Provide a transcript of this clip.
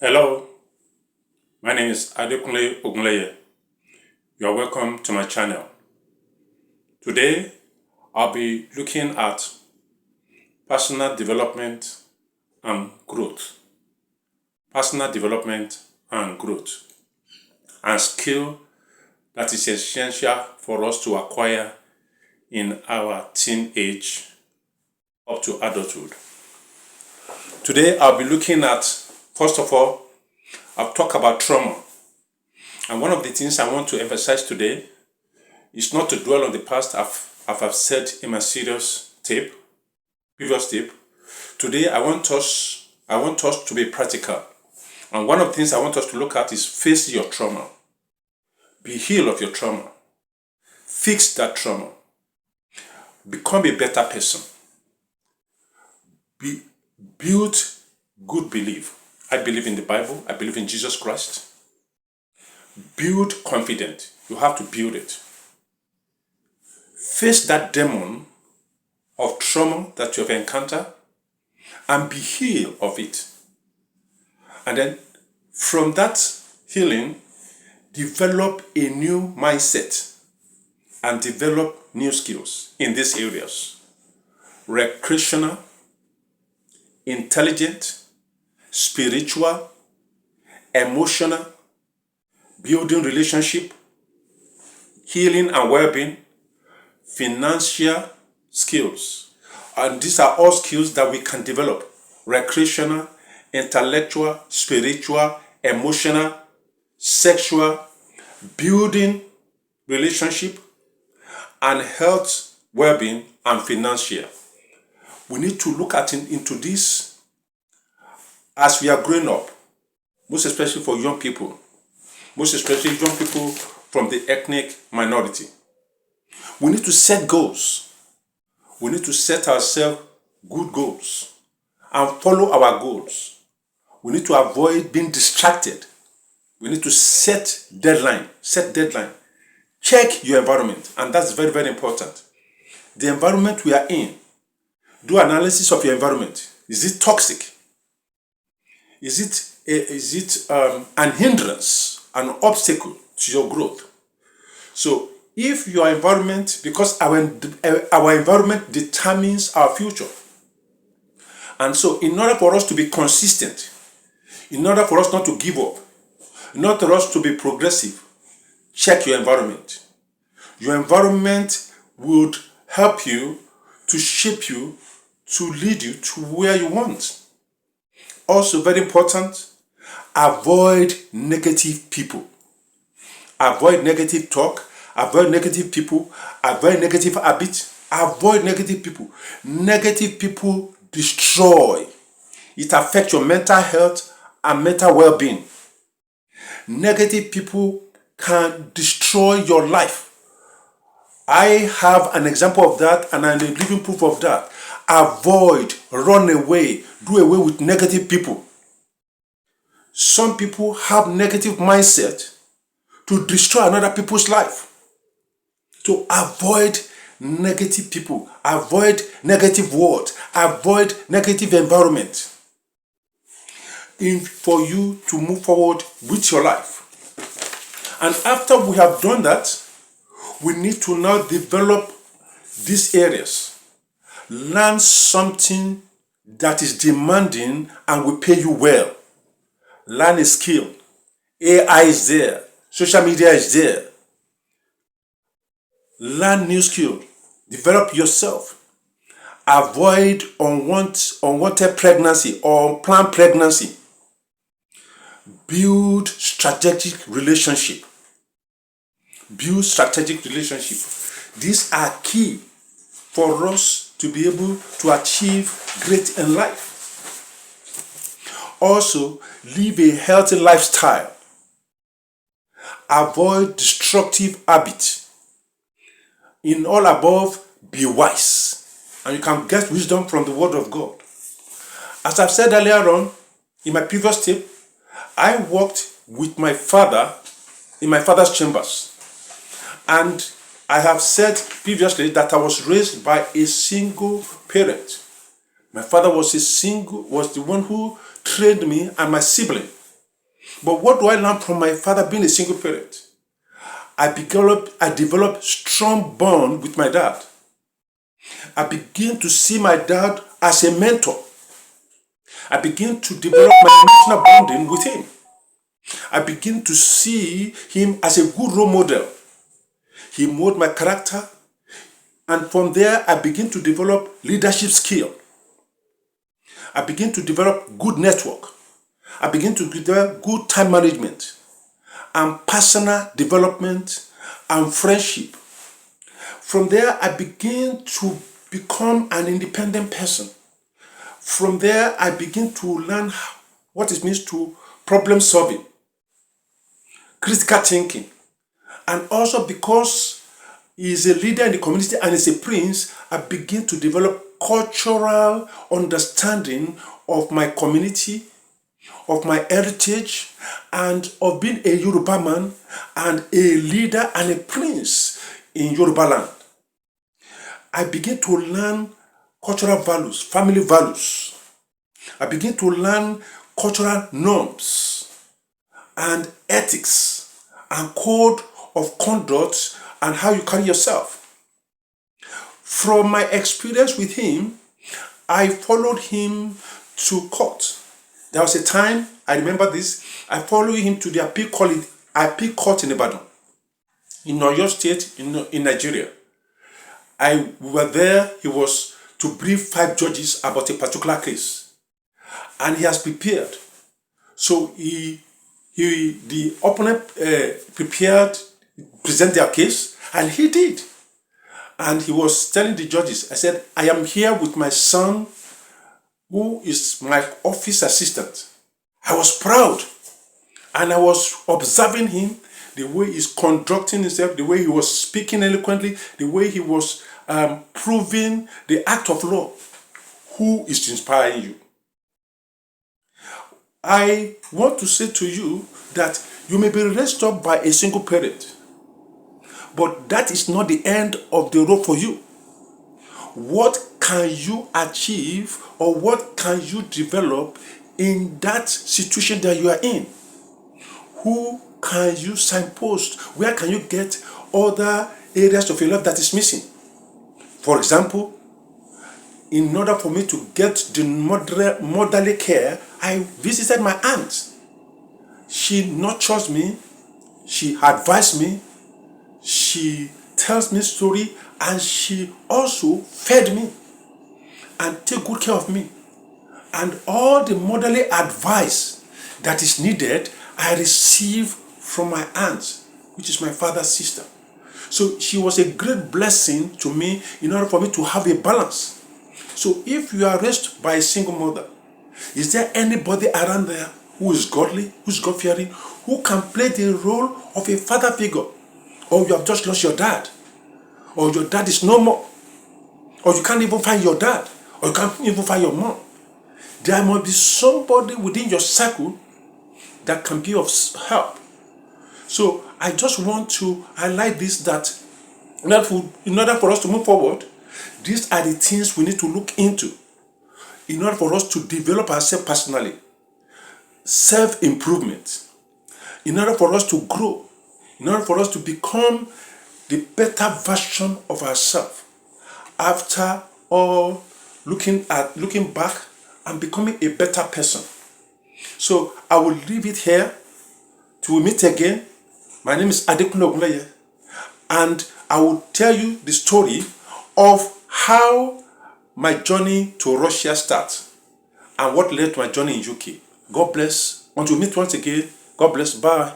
Hello, my name is Adekunle Ogunleye. You are welcome to my channel. Today, I'll be looking at personal development and growth. Personal development and growth. And skill that is essential for us to acquire in our teen age up to adulthood. Today, I'll be looking at, first of all, I'll talk about trauma. And one of the things I want to emphasize today is not to dwell on the past, as I've said in my previous tape. Today, I want us to be practical. And one of the things I want us to look at is face your trauma. Be healed of your trauma. Fix that trauma. Become a better person. Build good belief. I believe in the Bible. I believe in Jesus Christ. Build confidence. You have to build it. Face that demon of trauma that you have encountered and be healed of it. And then from that healing, develop a new mindset and develop new skills in these areas. Recreational, intelligent, spiritual, emotional, building relationship, healing and well-being, financial skills. And these are all skills that we can develop. Recreational, intellectual, spiritual, emotional, sexual, building relationship, and health, well-being, and financial. We need to look into this as we are growing up, most especially for young people, most especially young people from the ethnic minority. We need to set goals. We need to set ourselves good goals and follow our goals. We need to avoid being distracted. We need to set deadline. Check your environment, and that's very, very important. The environment we are in, do analysis of your environment. Is it toxic? Is it an hindrance, an obstacle to your growth? So if your environment, because our environment determines our future. And so in order for us to be consistent, in order for us not to give up, in order for us to be progressive, check your environment. Your environment would help you, to shape you, to lead you to where you want. Also very important, avoid negative people. Avoid negative talk, avoid negative people, avoid negative habits, avoid negative people. Negative people destroy. It affects your mental health and mental well-being. Negative people can destroy your life. I have an example of that, and I'm a living proof of that. Avoid, run away, do away with negative people. Some people have negative mindset to destroy another people's life. So avoid negative people, avoid negative words, avoid negative environment for you to move forward with your life. And after we have done that, we need to now develop these areas. Learn something that is demanding and will pay you well. Learn a skill. AI is there. Social media is there. Learn new skills. Develop yourself. Avoid unwanted pregnancy or unplanned pregnancy. Build strategic relationship. Build strategic relationship. These are key for us to be able to achieve great in life. Also, live a healthy lifestyle. Avoid destructive habits. In all above, be wise. And you can get wisdom from the Word of God. As I've said earlier on, in my previous tip, I worked with my father in my father's chambers. And I have said previously that I was raised by a single parent. My father was the one who trained me and my sibling. But what do I learn from my father being a single parent? I developed strong bond with my dad. I began to see my dad as a mentor. I began to develop my emotional bonding with him. I began to see him as a good role model. He molded my character, and from there I began to develop leadership skill. I began to develop good network. I began to develop good time management and personal development and friendship. From there, I began to become an independent person. From there, I begin to learn what it means to problem solving, critical thinking. And also because he is a leader in the community and is a prince, I begin to develop cultural understanding of my community, of my heritage, and of being a Yoruba man and a leader and a prince in Yoruba land. I begin to learn cultural values, family values. I begin to learn cultural norms and ethics and code of conduct and how you carry yourself. From my experience with him, I followed him to court. There was a time, I remember this, I followed him to the appeal court in Ibadan, in Oyo State, in Nigeria. We were there, he was to brief 5 judges about a particular case. And he has prepared. So the opponent prepared, present their case, and he did. And he was telling the judges, I said, I am here with my son, who is my office assistant. I was proud. And I was observing him, the way he's conducting himself, the way he was speaking eloquently, the way he was proving the act of law. Who is inspiring you? I want to say to you that you may be raised up by a single parent, but that is not the end of the road for you. What can you achieve or what can you develop in that situation that you are in? Who can you signpost? Where can you get other areas of your life that is missing? For example, in order for me to get the motherly care, I visited my aunt. She nurtures me, she advised me, she tells me story, and she also fed me and take good care of me. And all the motherly advice that is needed, I receive from my aunt, which is my father's sister. So she was a great blessing to me in order for me to have a balance. So if you are raised by a single mother, is there anybody around there who is godly, who is God-fearing, who can play the role of a father figure? Or you have just lost your dad, or your dad is no more, or you can't even find your dad, or you can't even find your mom. There must be somebody within your circle that can be of help. So I just want to highlight this, that in order for us to move forward, these are the things we need to look into in order for us to develop ourselves personally. Self-improvement. In order for us to grow, in order for us to become the better version of ourselves. After all, looking back and becoming a better person. So I will leave it here till we meet again. My name is Adekunle Ogunleye, and I will tell you the story of how my journey to Russia starts and what led to my journey in UK. God bless. Until we meet once again, God bless. Bye.